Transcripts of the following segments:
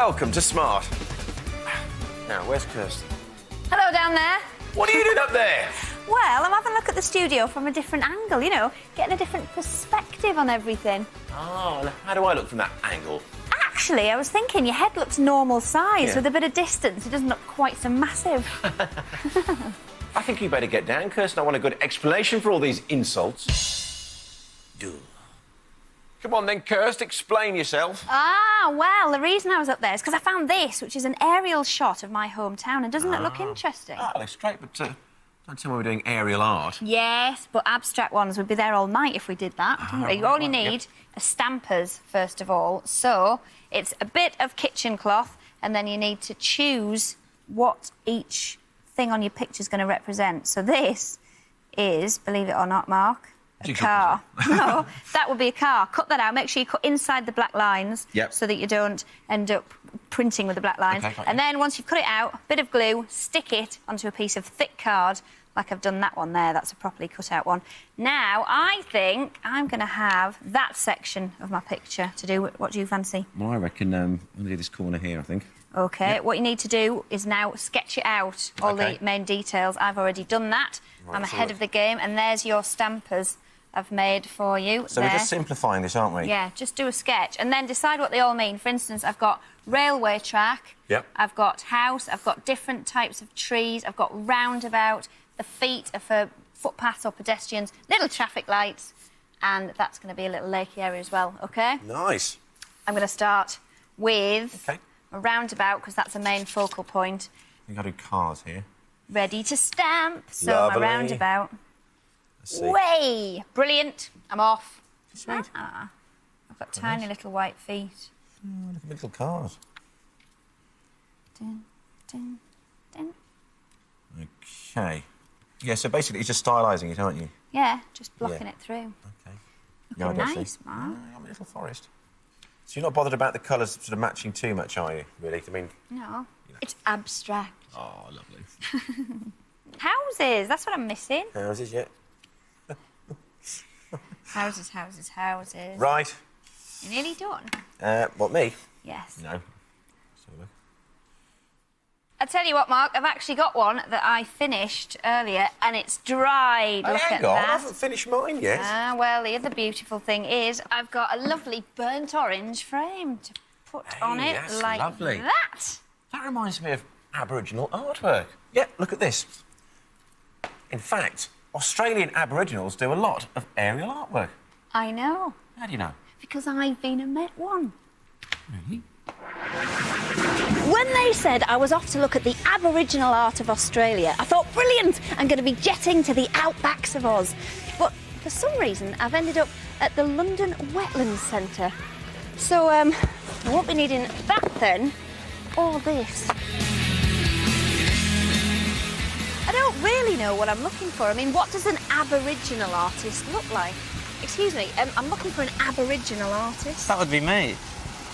welcome to Smart. Now, where's Kirsten? Hello down there. What are you doing up there? Well, I'm having a look at the studio from a different angle, you know, getting a different perspective on everything. Oh, how do I look from that angle? Actually, I was thinking your head looks normal size. Yeah. With a bit of distance. It doesn't look quite so massive. I think you better get down, Kirsten. I want a good explanation for all these insults. Do. Come on then, Kirsten, explain yourself. Ah, well, the reason I was up there is because I found this, which is an aerial shot of my hometown, and doesn't it look interesting? Oh, looks great, but don't tell me we're doing aerial art. Yes, but abstract ones would be there all night if we did that. All you need are stampers, first of all. So it's a bit of kitchen cloth, and then you need to choose what each thing on your picture is going to represent. So this is, believe it or not, Mark, a car. No, that would be a car. Cut that out. Make sure you cut inside the black lines so that you don't end up printing with the black lines. Okay, and then once you've cut it out, a bit of glue, stick it onto a piece of thick card, like I've done that one there. That's a properly cut out one. Now, I think I'm going to have that section of my picture to do. What do you fancy? Well, I reckon I'm going to do this corner here, I think. OK, what you need to do is now sketch it out, all the main details. I've already done that. Right, I'm ahead of the game, and there's your stampers I've made for you. So we're just simplifying this, aren't we? Yeah, just do a sketch and then decide what they all mean. For instance, I've got railway track, I've got house, I've got different types of trees, I've got roundabout, the feet are for footpaths or pedestrians, little traffic lights, and that's going to be a little lakey area as well, OK? Nice. I'm going to start with a roundabout, because that's a main focal point. We've got to do cars here. Ready to stamp. So Lovely. my roundabout. Let's see. Way! Brilliant. I'm off. Sweet. I've got tiny little white feet. Oh, look at the little cars. Dun, dun, dun. OK. Yeah, so basically you're just stylising it, aren't you? Yeah, just blocking it through. OK. Looking nice, Mark. I'm a little forest. So you're not bothered about the colours sort of matching too much, are you, really? I mean... No, it's abstract. Oh, lovely. Houses, that's what I'm missing. Houses, yeah. Houses, houses, houses. Right. You're nearly done? What, me? Yes. No. I tell you what, Mark, I've actually got one that I finished earlier, and it's dried. Look at that. I haven't finished mine yet. Ah, well, the other beautiful thing is I've got a lovely burnt orange frame to put on it like lovely. that. That reminds me of Aboriginal artwork. Yeah, look at this. In fact, Australian Aboriginals do a lot of aerial artwork. I know. How do you know? Because I've been and met one. Really? When they said I was off to look at the Aboriginal art of Australia, I thought, brilliant, I'm going to be jetting to the outbacks of Oz. But for some reason, I've ended up at the London Wetlands Centre. So, I won't be needing that then, or this. I don't really know what I'm looking for. I mean, what does an Aboriginal artist look like? Excuse me, I'm looking for an Aboriginal artist. That would be me.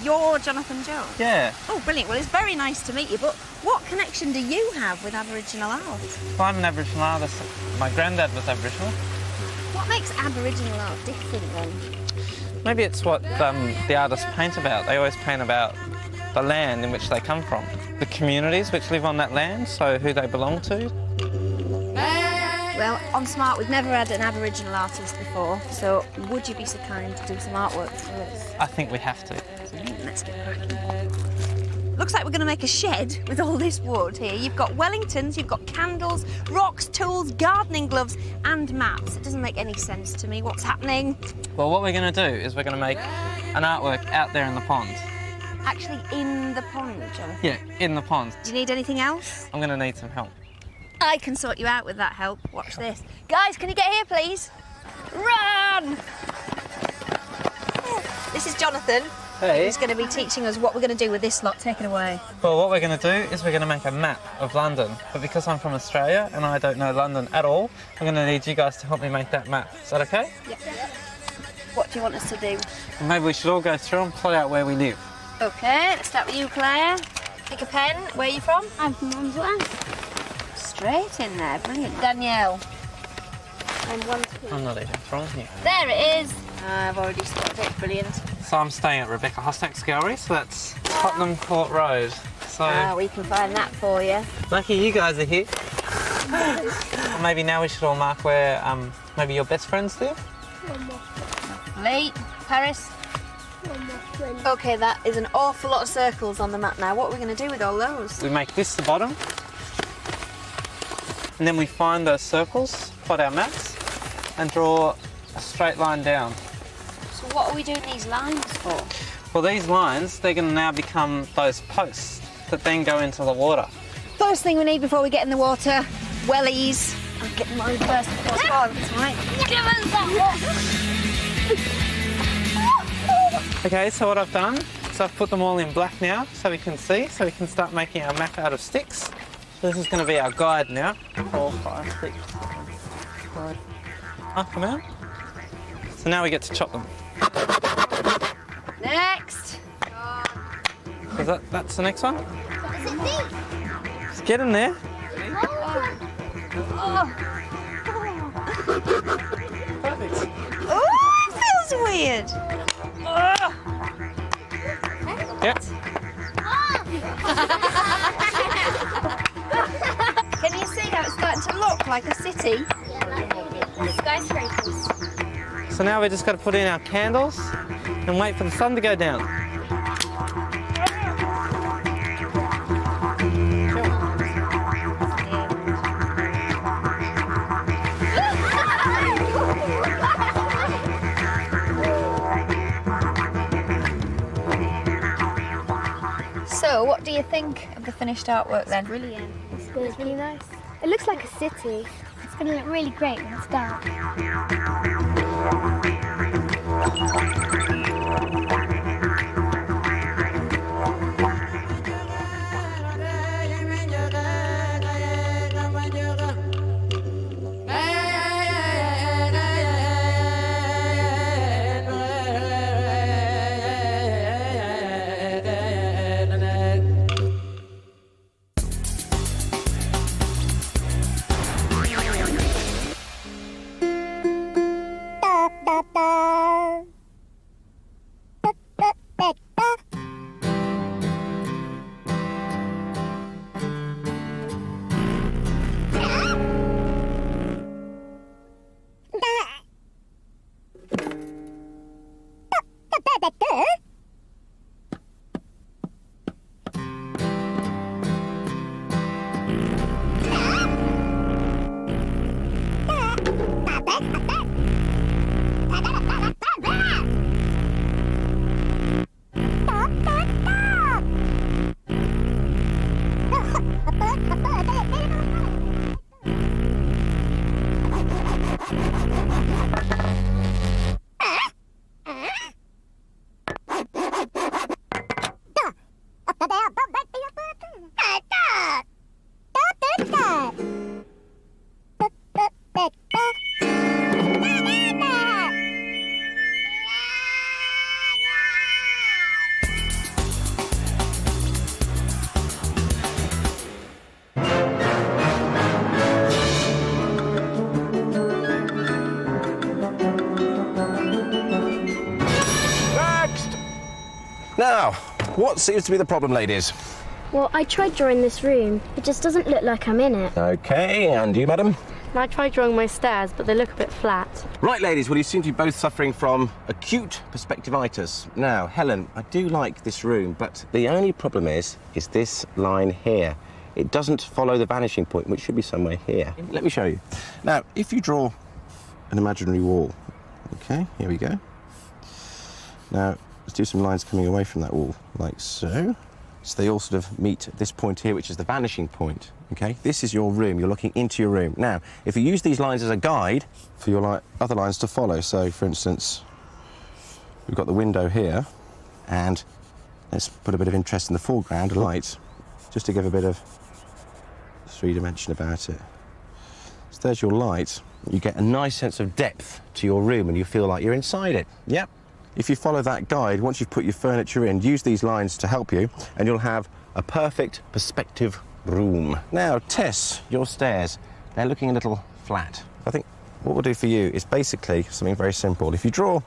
You're Jonathan Jones? Yeah. Oh, brilliant. Well, it's very nice to meet you, but what connection do you have with Aboriginal art? Well, I'm an Aboriginal artist. My granddad was Aboriginal. What makes Aboriginal art different, then? Maybe it's what the artists paint about. They always paint about the land in which they come from, the communities which live on that land, so who they belong to. Well, on Smart, we've never had an Aboriginal artist before, so would you be so kind to do some artwork for us? I think we have to. Let's get cracking. Looks like we're going to make a shed with all this wood here. You've got Wellingtons, you've got candles, rocks, tools, gardening gloves and maps. It doesn't make any sense to me. What's happening? Well, what we're going to do is we're going to make an artwork out there in the pond. Actually, in the pond, Jonathan? Yeah, in the pond. Do you need anything else? I'm going to need some help. I can sort you out with that help. Watch this. Guys, can you get here, please? Run! This is Jonathan. Hey. Who's going to be teaching us what we're going to do with this lot. Take it away. Well, what we're going to do is we're going to make a map of London. But because I'm from Australia and I don't know London at all, I'm going to need you guys to help me make that map. Is that OK? Yep. What do you want us to do? Maybe we should all go through and plot out where we live. OK, let's start with you, Claire. Pick a pen. Where are you from? I'm from Wandsworth. Straight in there. Brilliant. Danielle. I'm Wandsworth. I'm not even from here. There it is. I've already spotted it. Brilliant. So I'm staying at Rebecca Hostak's gallery, so that's Tottenham Court Road. So we can find that for you. lucky you guys are here. Maybe now we should all mark where maybe your best friends live. Lee, Paris. OK, that is an awful lot of circles on the map now. What are we going to do with all those? We make this the bottom. And then we find those circles, plot our maps, and draw a straight line down. So what are we doing these lines for? Well, these lines, they're going to now become those posts that then go into the water. First thing we need before we get in the water, wellies. I'm getting mine first, of course. Oh, that's right. Give us that. Okay, so what I've done is I've put them all in black now so we can see, so we can start making our map out of sticks. So this is going to be our guide now. 4, 5, 6, 7, 8. Come out. So now we get to chop them. Next. So that's the next one. Is it deep? Just get in there. Perfect. Oh, it feels weird. Yep. Can you see how it's starting to look like a city? Skyscrapers. So now we just got to put in our candles and wait for the sun to go down. So, what do you think of the finished artwork then? Brilliant. It's really nice. It looks like a city. It's going to look really great when it's dark. Now, what seems to be the problem, ladies? Well, I tried drawing this room. It just doesn't look like I'm in it. OK, and you, madam? And I tried drawing my stairs, but they look a bit flat. Right, ladies, well, you seem to be both suffering from acute perspectivitis. Now, Helen, I do like this room, but the only problem is this line here. It doesn't follow the vanishing point, which should be somewhere here. Let me show you. Now, if you draw an imaginary wall, OK, here we go. Now, let's do some lines coming away from that wall, like so. So they all sort of meet at this point here, which is the vanishing point, OK? This is your room. You're looking into your room. Now, if you use these lines as a guide for your other lines to follow, so, for instance, we've got the window here, and let's put a bit of interest in the foreground, a light, just to give a bit of three-dimension about it. So there's your light. You get a nice sense of depth to your room, and you feel like you're inside it. Yep. If you follow that guide, once you've put your furniture in, use these lines to help you, and you'll have a perfect perspective room. Now, Tess, your stairs, they're looking a little flat. I think what we'll do for you is basically something very simple. If you draw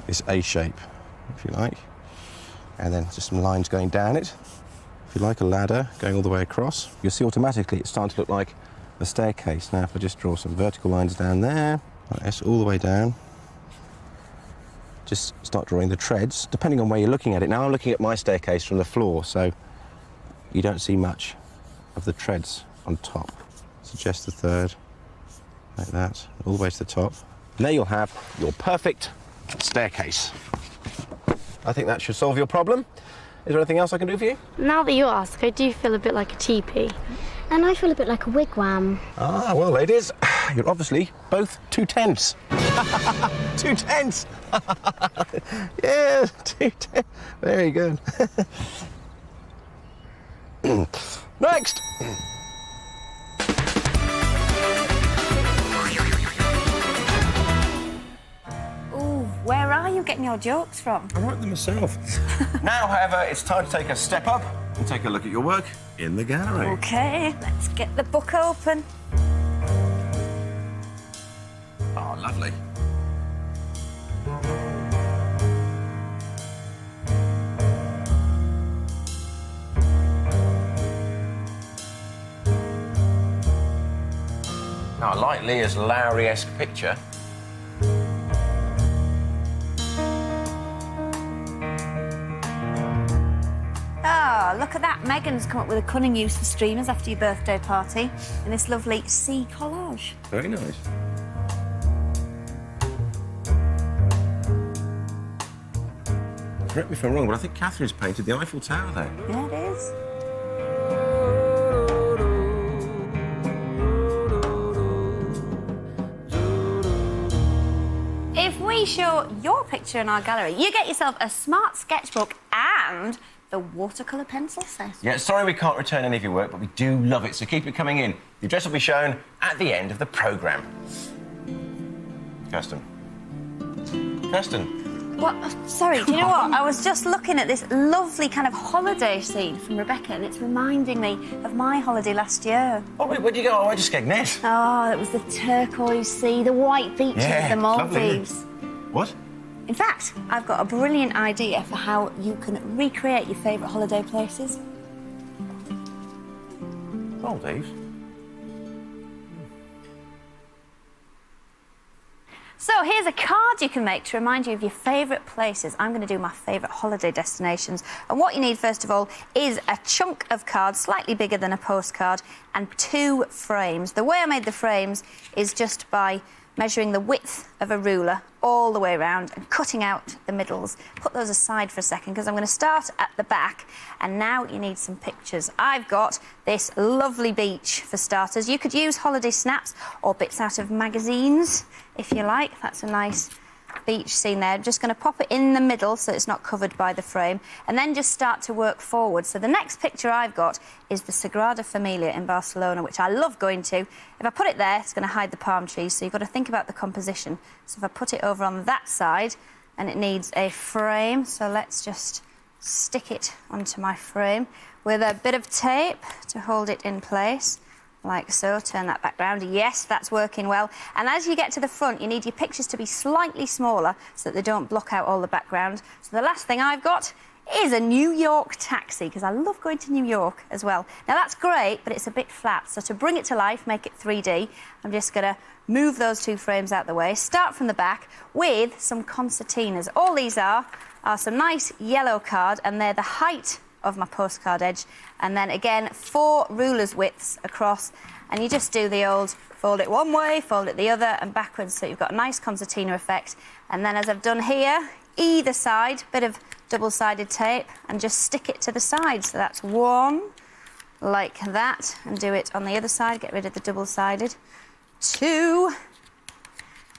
this A shape, if you like. And then just some lines going down it. If you like, a ladder going all the way across. You'll see automatically it's starting to look like a staircase. Now, if I just draw some vertical lines down there, like this, all the way down. Just start drawing the treads, depending on where you're looking at it. Now, I'm looking at my staircase from the floor, so you don't see much of the treads on top. Suggest the third, like that, all the way to the top. And there you'll have your perfect staircase. I think that should solve your problem. Is there anything else I can do for you? Now that you ask, I do feel a bit like a teepee. And I feel a bit like a wigwam. Ah, well, ladies, you're obviously both 2 tents. 2 tents! Yeah, 2 tents. Very good. Next! Ooh, where are you getting your jokes from? I wrote them myself. Now, however, it's time to take a step up and take a look at your work in the gallery. OK, let's get the book open. Oh, lovely. Now, I like Leah's Lowry-esque picture. Oh, look at that. Megan's come up with a cunning use for streamers after your birthday party in this lovely sea collage. Very nice. Correct me if I'm wrong, but I think Catherine's painted the Eiffel Tower there. Yeah, it is. If we show your picture in our gallery, you get yourself a smart sketchbook and the watercolour pencil set. Yeah, sorry we can't return any of your work, but we do love it, so keep it coming in. The address will be shown at the end of the programme. Kirsten. What? Sorry, do you know what? I was just looking at this lovely kind of holiday scene from Rebecca, and it's reminding me of my holiday last year. Oh, wait, where'd you go? Oh, I just Skegness. Oh, it was the turquoise sea, the white beaches of the Maldives. What? In fact, I've got a brilliant idea for how you can recreate your favourite holiday places. Maldives? So here's a card you can make to remind you of your favourite places. I'm going to do my favourite holiday destinations. And what you need, first of all, is a chunk of card, slightly bigger than a postcard, and 2 frames. The way I made the frames is just by measuring the width of a ruler all the way around and cutting out the middles. Put those aside for a second because I'm going to start at the back, and now you need some pictures. I've got this lovely beach for starters. You could use holiday snaps or bits out of magazines if you like. That's a nice beach scene there. I'm just going to pop it in the middle so it's not covered by the frame, and then just start to work forward. So the next picture I've got is the Sagrada Familia in Barcelona, which I love going to. If I put it there, it's going to hide the palm trees, so you've got to think about the composition. So if I put it over on that side, and it needs a frame, so let's just stick it onto my frame with a bit of tape to hold it in place. Like so. Turn that back round. Yes, that's working well. And as you get to the front, you need your pictures to be slightly smaller so that they don't block out all the background. So the last thing I've got is a New York taxi, because I love going to New York as well. Now, that's great, but it's a bit flat. So to bring it to life, make it 3D, I'm just going to move those 2 frames out the way, start from the back with some concertinas. All these are some nice yellow card, and they're the height of my postcard edge, and then again 4 rulers widths across, and you just do the old fold it one way, fold it the other, and backwards, so you've got a nice concertina effect. And then, as I've done here, either side, bit of double-sided tape, and just stick it to the side. So that's 1, like that, and do it on the other side, get rid of the double-sided. 2,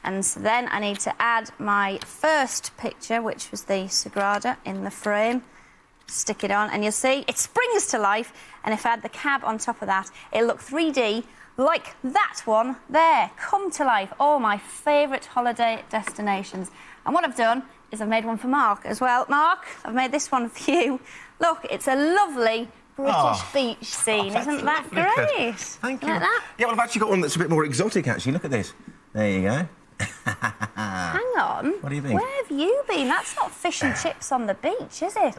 and so then I need to add my first picture, which was the Sagrada in the frame. Stick it on, and you'll see it springs to life. And if I add the cab on top of that, it'll look 3D, like that one there. Come to life. All my favourite holiday destinations. And what I've done is I've made one for Mark as well. Mark, I've made this one for you. Look, it's a lovely British beach scene. Isn't that great? Thank you. Like that? Yeah, well, I've actually got one that's a bit more exotic, actually. Look at this. There you go. Hang on. What do you think? Where have you been? That's not fish and chips on the beach, is it?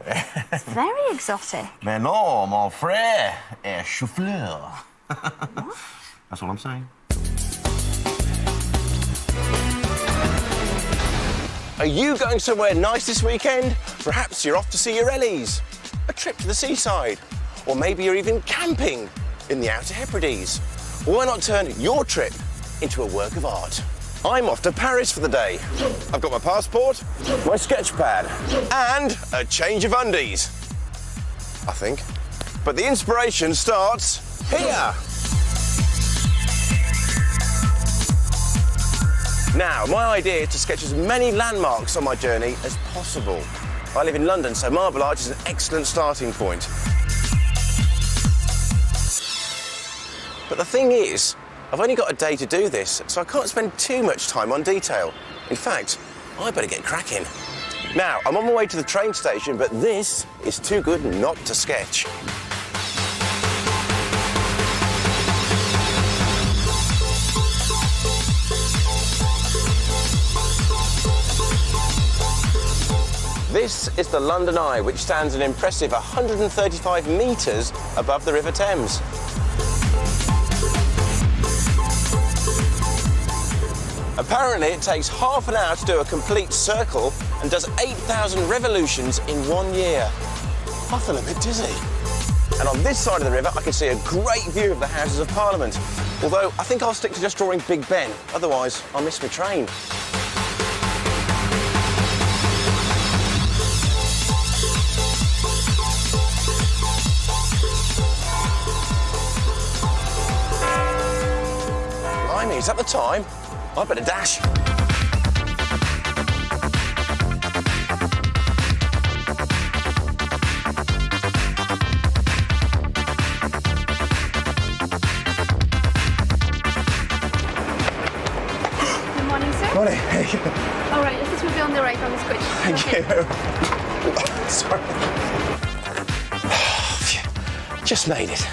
It's very exotic. Mais non, mon frère est chou-fleur. That's all I'm saying. Are you going somewhere nice this weekend? Perhaps you're off to see your Ellies, a trip to the seaside, or maybe you're even camping in the Outer Hebrides. Why not turn your trip into a work of art? I'm off to Paris for the day. I've got my passport, my sketch pad, and a change of undies, I think. But the inspiration starts here. Now, my idea is to sketch as many landmarks on my journey as possible. I live in London, so Marble Arch is an excellent starting point. But the thing is, I've only got a day to do this, so I can't spend too much time on detail. In fact, I better get cracking. Now, I'm on my way to the train station, but this is too good not to sketch. This is the London Eye, which stands an impressive 135 metres above the River Thames. Apparently, it takes half an hour to do a complete circle and does 8,000 revolutions in 1 year. I feel a bit dizzy. And on this side of the river, I can see a great view of the Houses of Parliament. Although, I think I'll stick to just drawing Big Ben, otherwise I'll miss my train. Is that the time? I better dash. Good morning, sir. Morning. All right, this will be on the right on the switch. Thank you. Sorry. Just made it.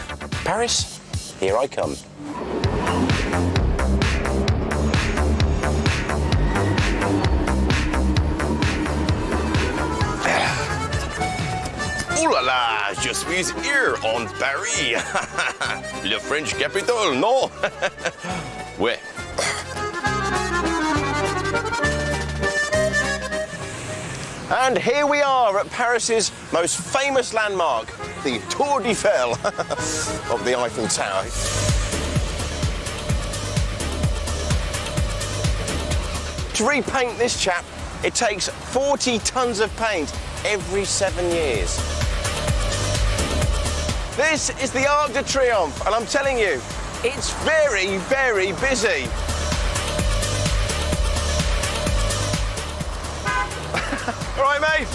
Paris, here I come. Ooh la la, je suis here on Paris. Le French capital, non? Ouais. And here we are at Paris's most famous landmark, the Tour d'Eiffel of the Eiffel Tower. To repaint this chap, it takes 40 tons of paint every 7 years. This is the Arc de Triomphe, and I'm telling you, it's very, very busy. All right, mate?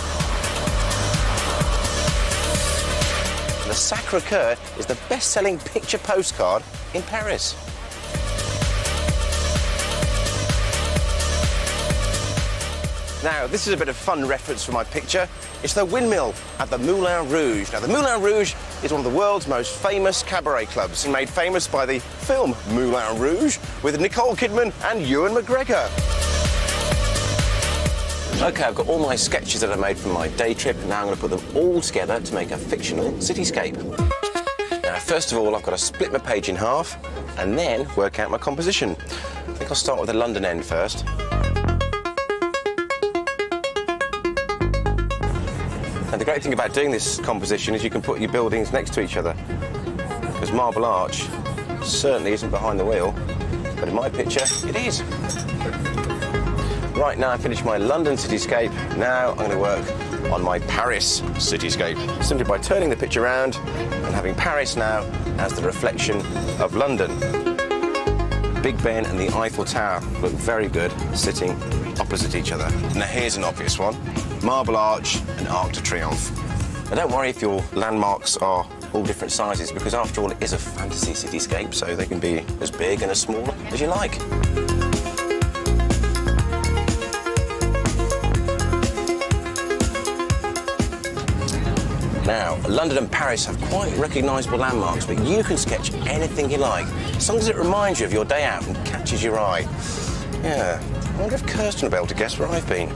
The Sacré-Cœur is the best-selling picture postcard in Paris. Now, this is a bit of fun reference for my picture. It's the windmill at the Moulin Rouge. Now, the Moulin Rouge is one of the world's most famous cabaret clubs, made famous by the film Moulin Rouge with Nicole Kidman and Ewan McGregor. OK, I've got all my sketches that I made from my day trip, and now I'm going to put them all together to make a fictional cityscape. Now, first of all, I've got to split my page in half and then work out my composition. I think I'll start with the London end first. And the great thing about doing this composition is you can put your buildings next to each other, because Marble Arch certainly isn't behind the wheel, but in my picture, it is. Right, now I've finished my London cityscape. Now I'm going to work on my Paris cityscape, simply by turning the picture around and having Paris now as the reflection of London. Big Ben and the Eiffel Tower look very good sitting opposite each other. Now here's an obvious one. Marble Arch and Arc de Triomphe. Now don't worry if your landmarks are all different sizes, because after all it is a fantasy cityscape, so they can be as big and as small as you like. Now, London and Paris have quite recognisable landmarks, but you can sketch anything you like, as long as it reminds you of your day out and catches your eye. Yeah. I wonder if Kirsten will be able to guess where I've been.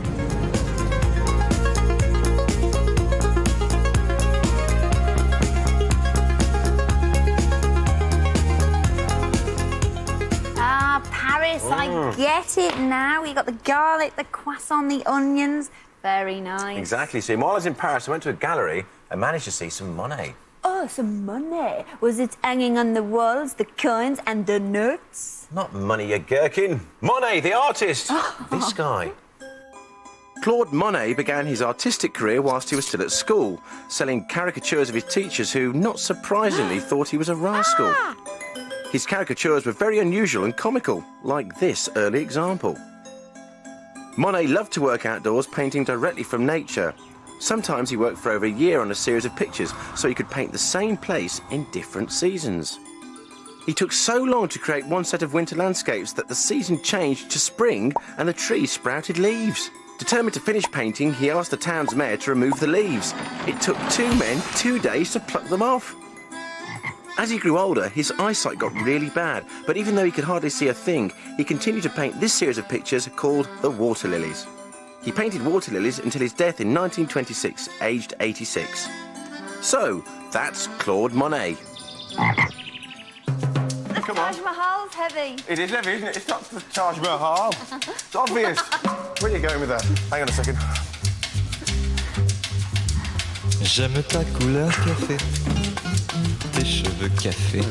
Paris, I get it now. You got the garlic, the croissant, the onions. Very nice. Exactly. See, while I was in Paris, I went to a gallery and managed to see some Monet. Oh, some money. Was it hanging on the walls, the coins and the notes? Not money, you gherkin. Monet, the artist. This guy. Claude Monet began his artistic career whilst he was still at school, selling caricatures of his teachers who, not surprisingly, thought he was a rascal. His caricatures were very unusual and comical, like this early example. Monet loved to work outdoors, painting directly from nature. Sometimes he worked for over a year on a series of pictures, so he could paint the same place in different seasons. He took so long to create one set of winter landscapes that the season changed to spring and the trees sprouted leaves. Determined to finish painting, he asked the town's mayor to remove the leaves. It took 2 men 2 days to pluck them off. As he grew older, his eyesight got really bad, but even though he could hardly see a thing, he continued to paint this series of pictures called the Water Lilies. He painted water lilies until his death in 1926, aged 86. So, that's Claude Monet. Come on. Taj Mahal's heavy. It is heavy, isn't it? It's not the Taj Mahal. It's obvious. Where are you going with that? Hang on a second. J'aime ta couleur café, tes cheveux café,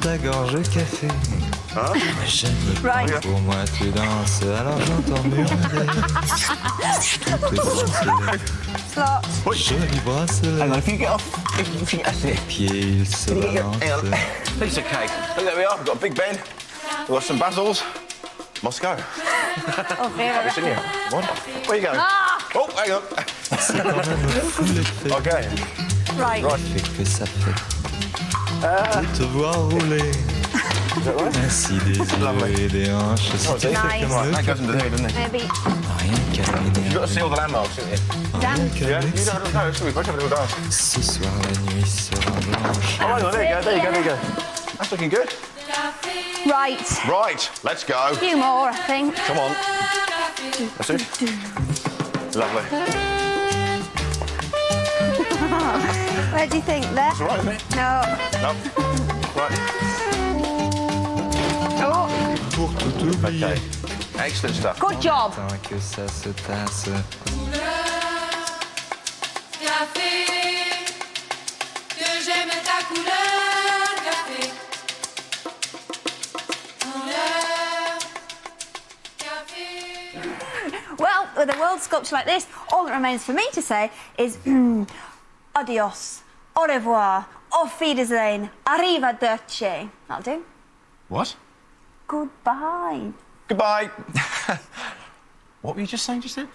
ta gorge café. Huh? J'aime Right. pour moi tu danses, alors j'entends murmurer tous tes bracelets, Slot. jolis bracelets, Hang on, if you get off, if you get that's it. pieds ils se Hang on. balancent. Piece of cake. Look, there we are. We've got Big Ben. We've got some Basils. Moscow. Oh, Vera. Listen here. What? Where are you going? Oh, hang on. C'est quand même fou l'effet Okay. Right. que ça fait de te voir rouler. Is that right? Ainsi des yeux et des hanches, si tu fais Nice. comme That le goes into here, doesn't it? Maybe. rien qu'à You've got to see l'énergie, all the landmarks, haven't you? Damn. Yeah, you don't know. So we both have a little dance. ce soir la nuit sera blanche. Oh, hang on. There you go. There you go. There you go. That's looking good. Right. Right. Let's go. A few more, I think. Come on. That's it. Lovely. Where do you think? There? It's all right, isn't it? No. No. Right. Oh, Pour tout oublier, Okay. Excellent stuff. good job. tant que ça se tasse. Café, que j'aime ta couleur café. Couleur café. Well, with a world sculpture like this, all that remains for me to say is adios, au revoir, auf Wiedersehen, arrivederci. That'll do. What? Goodbye. Goodbye. What were you just saying just then?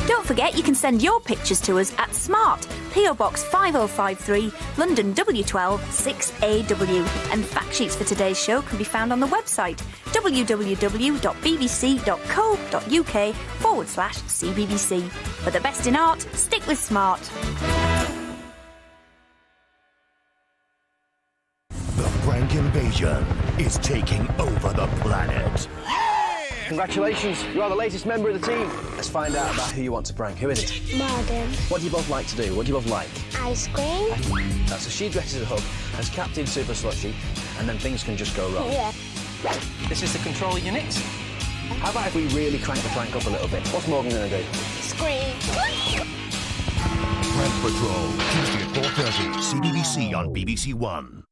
Don't forget you can send your pictures to us at Smart, PO Box 5053, London W12 6AW. And fact sheets for today's show can be found on the website www.bbc.co.uk/CBBC. For the best in art, stick with Smart. The Prank Invasion is taking over the planet. Congratulations, you are the latest member of the team. Let's find out about who you want to prank. Who is it? Marden. What do you both like to do? What do you both like? Ice cream? So she dresses Hug as Captain Super Slushy, and then things can just go wrong. Yeah. This is the control unit. How about if we really crank the prank up a little bit? What's Morgan going to do? Scream. Prank Patrol, Tuesday at 4:30, CBBC on BBC One.